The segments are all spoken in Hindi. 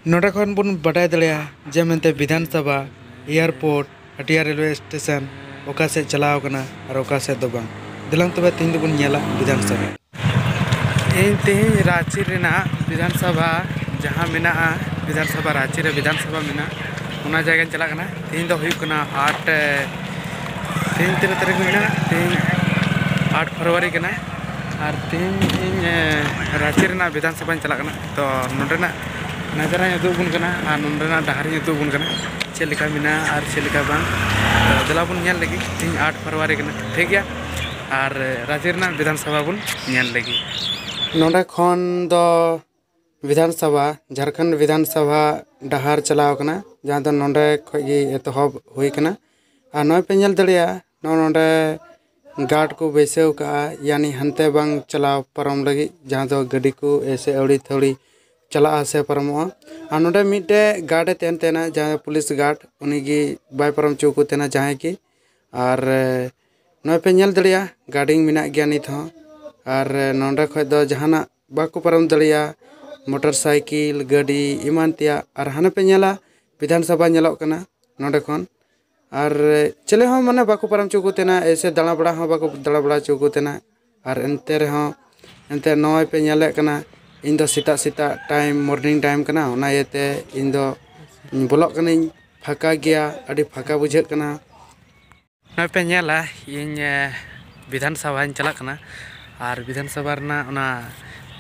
नोडे खन बुन बटाई दलिया जे मेनते विधानसभा एयरपोर्ट हटिया रेलवे स्टेशन ओका से चलाव कना और ओका से दो बांग दिलंग तबे तीन बुन नेला विधानसभा इन तीन रांची रेना विधानसभा जहां मेना विधानसभा रांची रे विधानसभा मेना उना जगह चला कना तीन दो हुई कना 8 तारीख मेना 8 फरवरी कना और तीन रांची रेना विधानसभा चला कना तो नोडेना नजर उदूबन कना और नोडेना डहार उदूबन कना चेलिका मेना और चेलिका बांग दला बुन नेल लगी तीन 8 फरवरी कना ठीक गया और रांची रेना विधानसभा बुन नेल लगी नोडे खन दो विधानसभा झारखंड विधानसभा डहार चलाव कना जहां दो नोडे खगी एतहब हुई कना और नय पे नेल दलिया नोडे गार्ड को बैसेव का यानी हंते बांग चलाव परम लगी जहां दो गड्डी को ऐसे अवड़ी थोड़ी चला से परमोआ और नोडे मिटे गार्डे तेन तेना जहां पुलिस गार्ड उनीगी बाय परम चौको तेना जहां की और नय पे नेल दलिया गार्डिंग मिना गया नित हो और नोडे खय दो जहाना बाको परम दलिया मोटरसाइकिल गाड़ी इमान तिया और हाने पे नेला विधानसभा नेलोक कना नोडे खन और चले हो माने बाको परम चौको तेना ऐसे दाड़ा बड़ा हो बाको दाड़ा बड़ा चौको तेना और एनते रहो एनते नय पे नेले कना इन दो Sita Sita time morning time कना ओना येते इन दो ब्लॉक कनी फाका गया अड़ी फाका बुझे कना नय पे नेला इन विधानसभा चला कना और विधानसभा रना ओना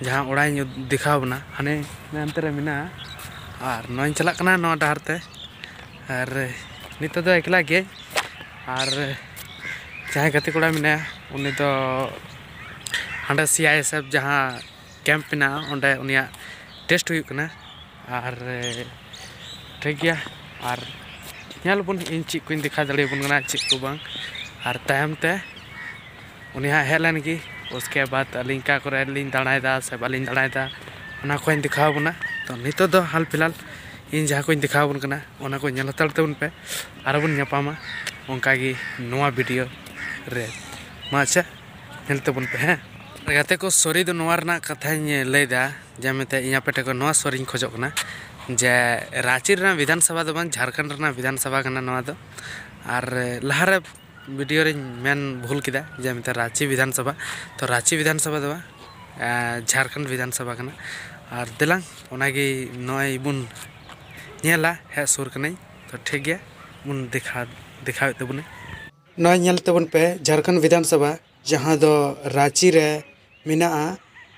जहां ओड़ा दिखावना हाने नंतर मेना और नय चला कना नो डहार ते और नित दो एकला गे और जहां गति कोड़ा मेना उनी तो हांडा सीआईएसएफ जहां कैंप मेना ओंडे उनिया टेस्ट हुई कना और ठीक गया और नेल बुन इन ची को दिखा दले बुन कना ची को बांग और तायम ते उनिया हेलन की उसके बाद अलिंग का करे लिंग दाड़ायदा से बालिंग दाड़ायदा ओना को दिखाव बुना तो नितो दो हाल फिलहाल इन जहां को दिखाव बुन कना ओना को नेल तड़ तबन पे आरो बुन न्यापामा ओंका गी नोआ वीडियो रे माचा नेल तबन पे हैं गाते को सॉरी दो नोआ रना कथाኝ लैदा जमेते इया पेटे को नोआ सॉरी खोजो कना जे रांची रना विधानसभा दो बांग झारखंड रना विधानसभा कना नोआ दो और लहारे वीडियो रे मेन भूल किदा जमेते रांची विधानसभा तो रांची विधानसभा दो झारखंड विधानसभा कना और दिलांग ओनागी नय बुन नेला हे सुर कनै तो ठीक गया बुन दिखावे तबने नय नेल तबन पे झारखंड विधानसभा जहां दो रांची रे मिना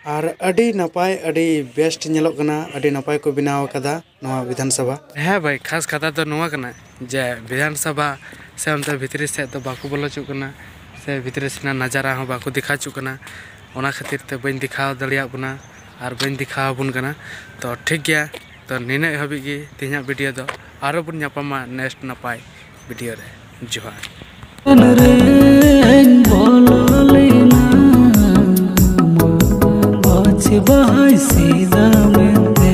और अड़ी नपाय अड़ी बेस्ट नेलोक कना अड़ी नपाय को बनाव कदा नवा विधानसभा है भाई खास कथा तो नवा कना जे विधानसभा से अंतर भितरी से तो बाकू बोलो चुक कना से भितरी से नजारा हो बाकू दिखा चुक कना ओना खातिर ते बन दिखाव दलिया बुना और बन दिखाव बुन कना तो ठीक गया तो निने हबी गी तिना वीडियो दो आरो बुन न्यापामा नेक्स्ट नपाय वीडियो रे जोहार बाहाय सीधा मेंते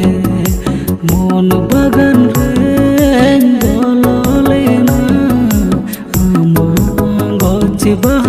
मन बागान रे बोलो लेना आमा गछ बाहाय